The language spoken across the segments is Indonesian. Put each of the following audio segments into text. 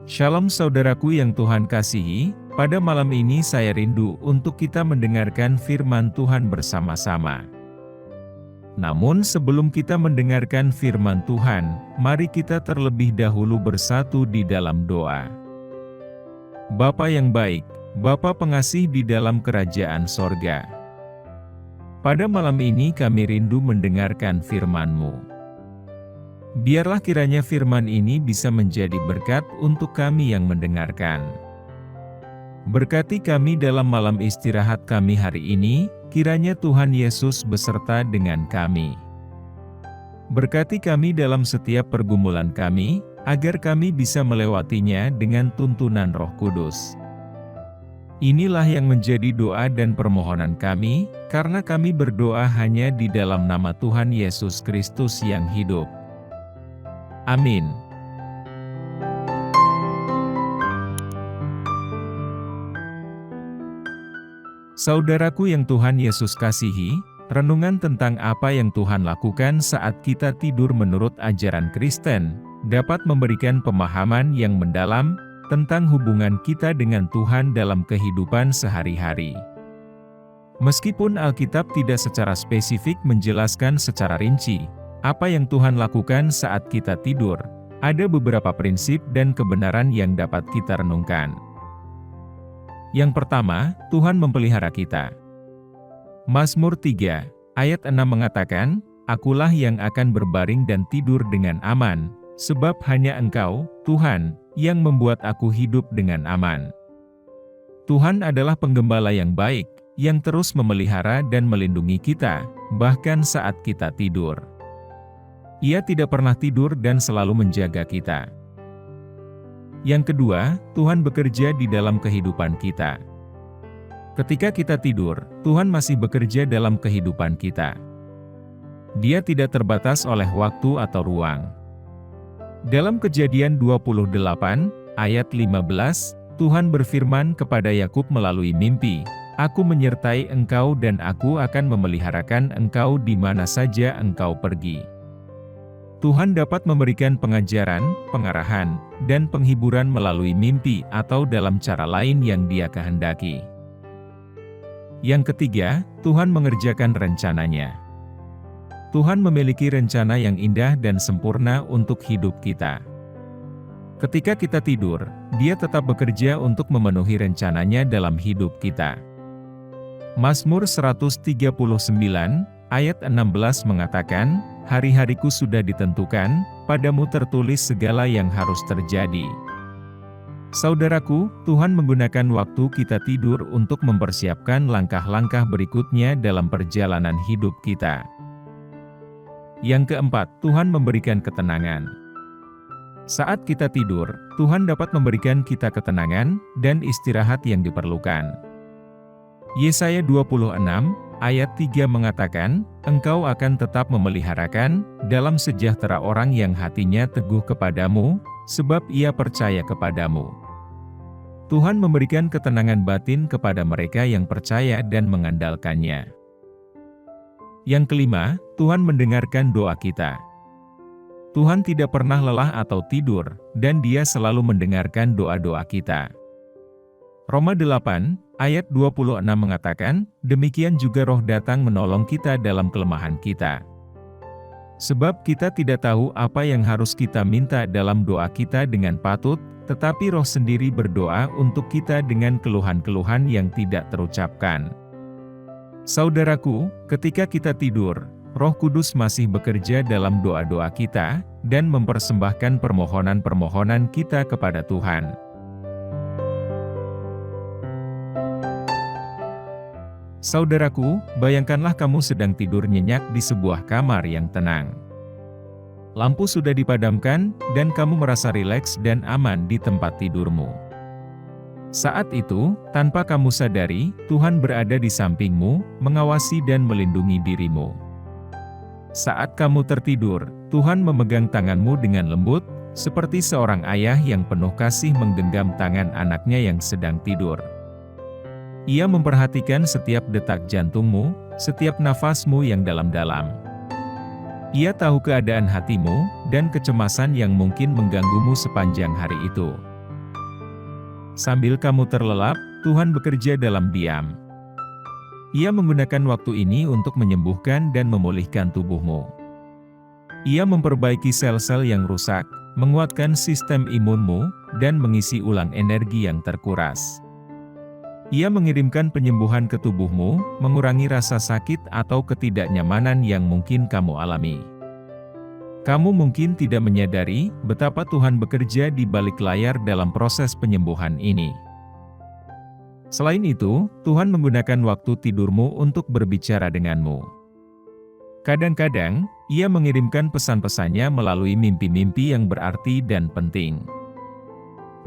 Shalom saudaraku yang Tuhan kasihi, pada malam ini saya rindu untuk kita mendengarkan firman Tuhan bersama-sama. Namun sebelum kita mendengarkan firman Tuhan, mari kita terlebih dahulu bersatu di dalam doa. Bapa yang baik, Bapa pengasih di dalam kerajaan sorga. Pada malam ini kami rindu mendengarkan firman-Mu. Biarlah kiranya firman ini bisa menjadi berkat untuk kami yang mendengarkan. Berkati kami dalam malam istirahat kami hari ini, kiranya Tuhan Yesus beserta dengan kami. Berkati kami dalam setiap pergumulan kami, agar kami bisa melewatinya dengan tuntunan Roh Kudus. Inilah yang menjadi doa dan permohonan kami, karena kami berdoa hanya di dalam nama Tuhan Yesus Kristus yang hidup. Amin. Saudaraku yang Tuhan Yesus kasihi, renungan tentang apa yang Tuhan lakukan saat kita tidur menurut ajaran Kristen, dapat memberikan pemahaman yang mendalam tentang hubungan kita dengan Tuhan dalam kehidupan sehari-hari. Meskipun Alkitab tidak secara spesifik menjelaskan secara rinci apa yang Tuhan lakukan saat kita tidur, ada beberapa prinsip dan kebenaran yang dapat kita renungkan. Yang pertama, Tuhan memelihara kita. Mazmur 3, ayat 6 mengatakan, "Akulah yang akan berbaring dan tidur dengan aman, sebab hanya Engkau, Tuhan, yang membuat aku hidup dengan aman." Tuhan adalah penggembala yang baik, yang terus memelihara dan melindungi kita, bahkan saat kita tidur. Ia tidak pernah tidur dan selalu menjaga kita. Yang kedua, Tuhan bekerja di dalam kehidupan kita. Ketika kita tidur, Tuhan masih bekerja dalam kehidupan kita. Dia tidak terbatas oleh waktu atau ruang. Dalam Kejadian 28, ayat 15, Tuhan berfirman kepada Yakub melalui mimpi, "Aku menyertai engkau dan aku akan memeliharakan engkau di mana saja engkau pergi." Tuhan dapat memberikan pengajaran, pengarahan, dan penghiburan melalui mimpi atau dalam cara lain yang Dia kehendaki. Yang ketiga, Tuhan mengerjakan rencananya. Tuhan memiliki rencana yang indah dan sempurna untuk hidup kita. Ketika kita tidur, Dia tetap bekerja untuk memenuhi rencananya dalam hidup kita. Mazmur 139, ayat 16 mengatakan, "Hari-hariku sudah ditentukan, padamu tertulis segala yang harus terjadi." Saudaraku, Tuhan menggunakan waktu kita tidur untuk mempersiapkan langkah-langkah berikutnya dalam perjalanan hidup kita. Yang keempat, Tuhan memberikan ketenangan. Saat kita tidur, Tuhan dapat memberikan kita ketenangan dan istirahat yang diperlukan. Yesaya 26, ayat 3 mengatakan, "Engkau akan tetap memeliharakan dalam sejahtera orang yang hatinya teguh kepadamu, sebab ia percaya kepadamu." Tuhan memberikan ketenangan batin kepada mereka yang percaya dan mengandalkannya. Yang kelima, Tuhan mendengarkan doa kita. Tuhan tidak pernah lelah atau tidur, dan Dia selalu mendengarkan doa-doa kita. Roma 8, ayat 26 mengatakan, "Demikian juga Roh datang menolong kita dalam kelemahan kita. Sebab kita tidak tahu apa yang harus kita minta dalam doa kita dengan patut, tetapi Roh sendiri berdoa untuk kita dengan keluhan-keluhan yang tidak terucapkan." Saudaraku, ketika kita tidur, Roh Kudus masih bekerja dalam doa-doa kita, dan mempersembahkan permohonan-permohonan kita kepada Tuhan. Saudaraku, bayangkanlah kamu sedang tidur nyenyak di sebuah kamar yang tenang. Lampu sudah dipadamkan, dan kamu merasa rileks dan aman di tempat tidurmu. Saat itu, tanpa kamu sadari, Tuhan berada di sampingmu, mengawasi dan melindungi dirimu. Saat kamu tertidur, Tuhan memegang tanganmu dengan lembut, seperti seorang ayah yang penuh kasih menggenggam tangan anaknya yang sedang tidur. Ia memperhatikan setiap detak jantungmu, setiap nafasmu yang dalam-dalam. Ia tahu keadaan hatimu, dan kecemasan yang mungkin mengganggumu sepanjang hari itu. Sambil kamu terlelap, Tuhan bekerja dalam diam. Ia menggunakan waktu ini untuk menyembuhkan dan memulihkan tubuhmu. Ia memperbaiki sel-sel yang rusak, menguatkan sistem imunmu, dan mengisi ulang energi yang terkuras. Ia mengirimkan penyembuhan ke tubuhmu, mengurangi rasa sakit atau ketidaknyamanan yang mungkin kamu alami. Kamu mungkin tidak menyadari betapa Tuhan bekerja di balik layar dalam proses penyembuhan ini. Selain itu, Tuhan menggunakan waktu tidurmu untuk berbicara denganmu. Kadang-kadang, Ia mengirimkan pesan-pesannya melalui mimpi-mimpi yang berarti dan penting.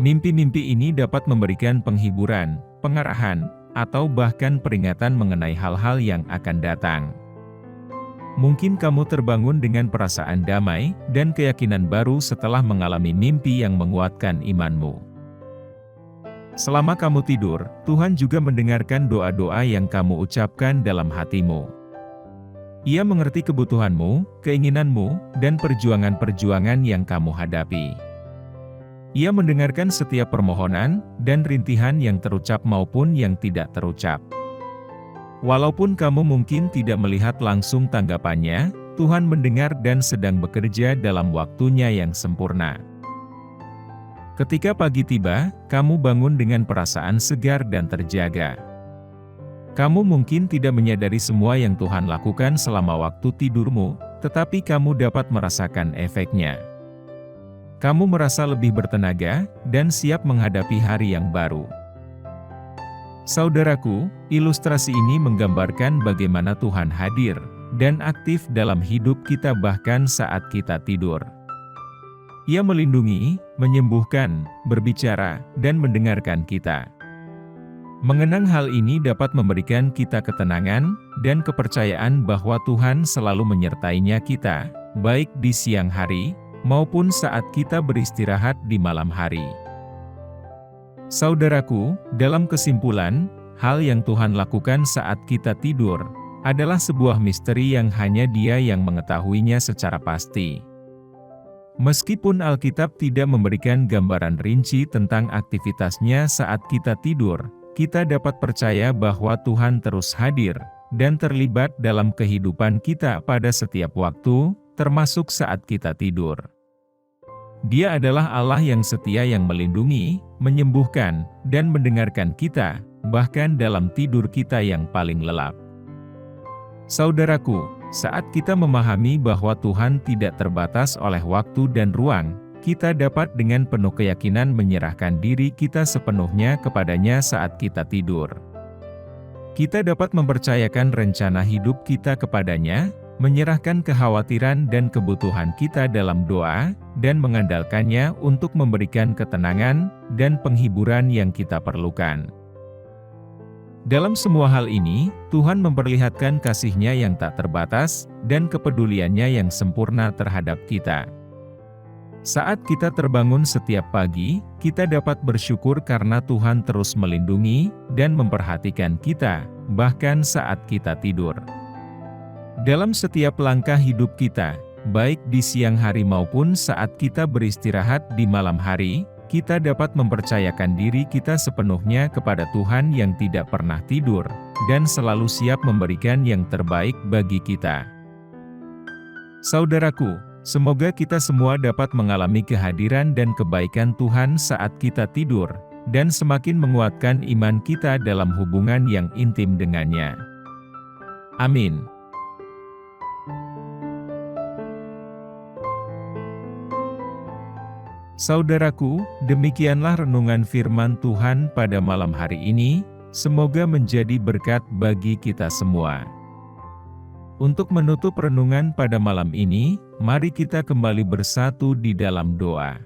Mimpi-mimpi ini dapat memberikan penghiburan, pengarahan, atau bahkan peringatan mengenai hal-hal yang akan datang. Mungkin kamu terbangun dengan perasaan damai dan keyakinan baru setelah mengalami mimpi yang menguatkan imanmu. Selama kamu tidur, Tuhan juga mendengarkan doa-doa yang kamu ucapkan dalam hatimu. Ia mengerti kebutuhanmu, keinginanmu, dan perjuangan-perjuangan yang kamu hadapi. Ia mendengarkan setiap permohonan dan rintihan yang terucap maupun yang tidak terucap. Walaupun kamu mungkin tidak melihat langsung tanggapannya, Tuhan mendengar dan sedang bekerja dalam waktunya yang sempurna. Ketika pagi tiba, kamu bangun dengan perasaan segar dan terjaga. Kamu mungkin tidak menyadari semua yang Tuhan lakukan selama waktu tidurmu, tetapi kamu dapat merasakan efeknya. Kamu merasa lebih bertenaga dan siap menghadapi hari yang baru. Saudaraku, ilustrasi ini menggambarkan bagaimana Tuhan hadir dan aktif dalam hidup kita bahkan saat kita tidur. Ia melindungi, menyembuhkan, berbicara, dan mendengarkan kita. Mengenang hal ini dapat memberikan kita ketenangan dan kepercayaan bahwa Tuhan selalu menyertainya kita, baik di siang hari maupun saat kita beristirahat di malam hari. Saudaraku, dalam kesimpulan, hal yang Tuhan lakukan saat kita tidur adalah sebuah misteri yang hanya Dia yang mengetahuinya secara pasti. Meskipun Alkitab tidak memberikan gambaran rinci tentang aktivitasnya saat kita tidur, kita dapat percaya bahwa Tuhan terus hadir dan terlibat dalam kehidupan kita pada setiap waktu, termasuk saat kita tidur. Dia adalah Allah yang setia yang melindungi, menyembuhkan, dan mendengarkan kita, bahkan dalam tidur kita yang paling lelap. Saudaraku, saat kita memahami bahwa Tuhan tidak terbatas oleh waktu dan ruang, kita dapat dengan penuh keyakinan menyerahkan diri kita sepenuhnya kepadanya saat kita tidur. Kita dapat mempercayakan rencana hidup kita kepadanya, menyerahkan kekhawatiran dan kebutuhan kita dalam doa, dan mengandalkannya untuk memberikan ketenangan dan penghiburan yang kita perlukan. Dalam semua hal ini, Tuhan memperlihatkan kasih-Nya yang tak terbatas, dan kepeduliannya yang sempurna terhadap kita. Saat kita terbangun setiap pagi, kita dapat bersyukur karena Tuhan terus melindungi dan memperhatikan kita, bahkan saat kita tidur. Dalam setiap langkah hidup kita, baik di siang hari maupun saat kita beristirahat di malam hari, kita dapat mempercayakan diri kita sepenuhnya kepada Tuhan yang tidak pernah tidur, dan selalu siap memberikan yang terbaik bagi kita. Saudaraku, semoga kita semua dapat mengalami kehadiran dan kebaikan Tuhan saat kita tidur, dan semakin menguatkan iman kita dalam hubungan yang intim dengannya. Amin. Saudaraku, demikianlah renungan firman Tuhan pada malam hari ini, semoga menjadi berkat bagi kita semua. Untuk menutup renungan pada malam ini, mari kita kembali bersatu di dalam doa.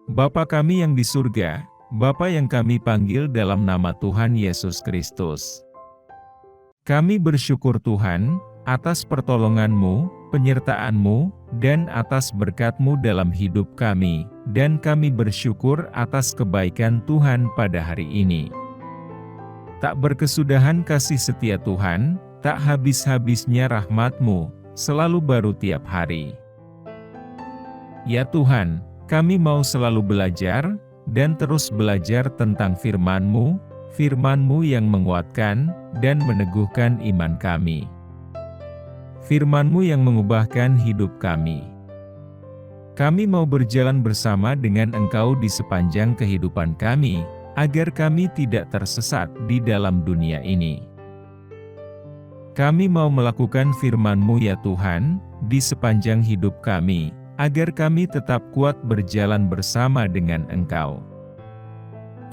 Bapa kami yang di surga, Bapa yang kami panggil dalam nama Tuhan Yesus Kristus. Kami bersyukur Tuhan, atas pertolongan-Mu, penyertaan-Mu, dan atas berkat-Mu dalam hidup kami, dan kami bersyukur atas kebaikan Tuhan pada hari ini. Tak berkesudahan kasih setia Tuhan, tak habis-habisnya rahmat-Mu, selalu baru tiap hari. Ya Tuhan, kami mau selalu belajar, dan terus belajar tentang firman-Mu, firman-Mu yang menguatkan dan meneguhkan iman kami. Firman-Mu yang mengubahkan hidup kami. Kami mau berjalan bersama dengan Engkau di sepanjang kehidupan kami, agar kami tidak tersesat di dalam dunia ini. Kami mau melakukan firman-Mu ya Tuhan, di sepanjang hidup kami, agar kami tetap kuat berjalan bersama dengan Engkau.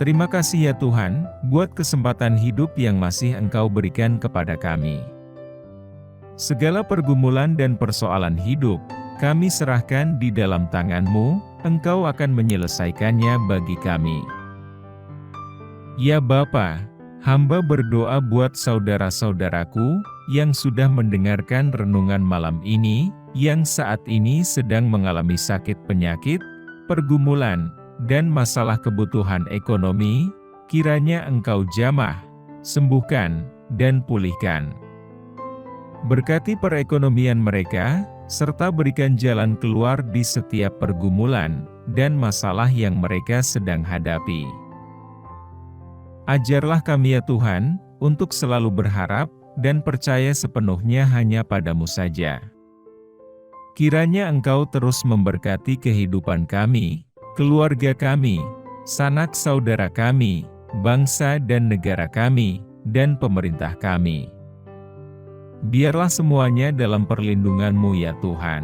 Terima kasih ya Tuhan, buat kesempatan hidup yang masih Engkau berikan kepada kami. Segala pergumulan dan persoalan hidup, kami serahkan di dalam tangan-Mu, Engkau akan menyelesaikannya bagi kami. Ya Bapa, hamba berdoa buat saudara-saudaraku, yang sudah mendengarkan renungan malam ini, yang saat ini sedang mengalami sakit penyakit, pergumulan, dan masalah kebutuhan ekonomi, kiranya Engkau jamah, sembuhkan, dan pulihkan. Berkati perekonomian mereka, serta berikan jalan keluar di setiap pergumulan, dan masalah yang mereka sedang hadapi. Ajarlah kami ya Tuhan, untuk selalu berharap, dan percaya sepenuhnya hanya padamu saja. Kiranya Engkau terus memberkati kehidupan kami, keluarga kami, sanak saudara kami, bangsa dan negara kami, dan pemerintah kami. Biarlah semuanya dalam perlindungan-Mu ya Tuhan.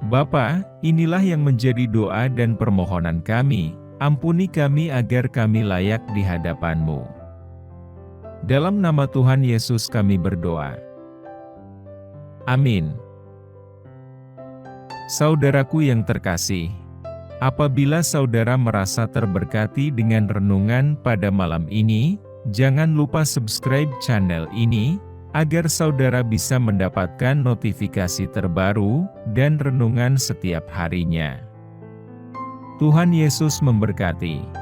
Bapa, inilah yang menjadi doa dan permohonan kami, ampuni kami agar kami layak di hadapan-Mu. Dalam nama Tuhan Yesus kami berdoa. Amin. Saudaraku yang terkasih, apabila saudara merasa terberkati dengan renungan pada malam ini, jangan lupa subscribe channel ini, agar saudara bisa mendapatkan notifikasi terbaru dan renungan setiap harinya. Tuhan Yesus memberkati.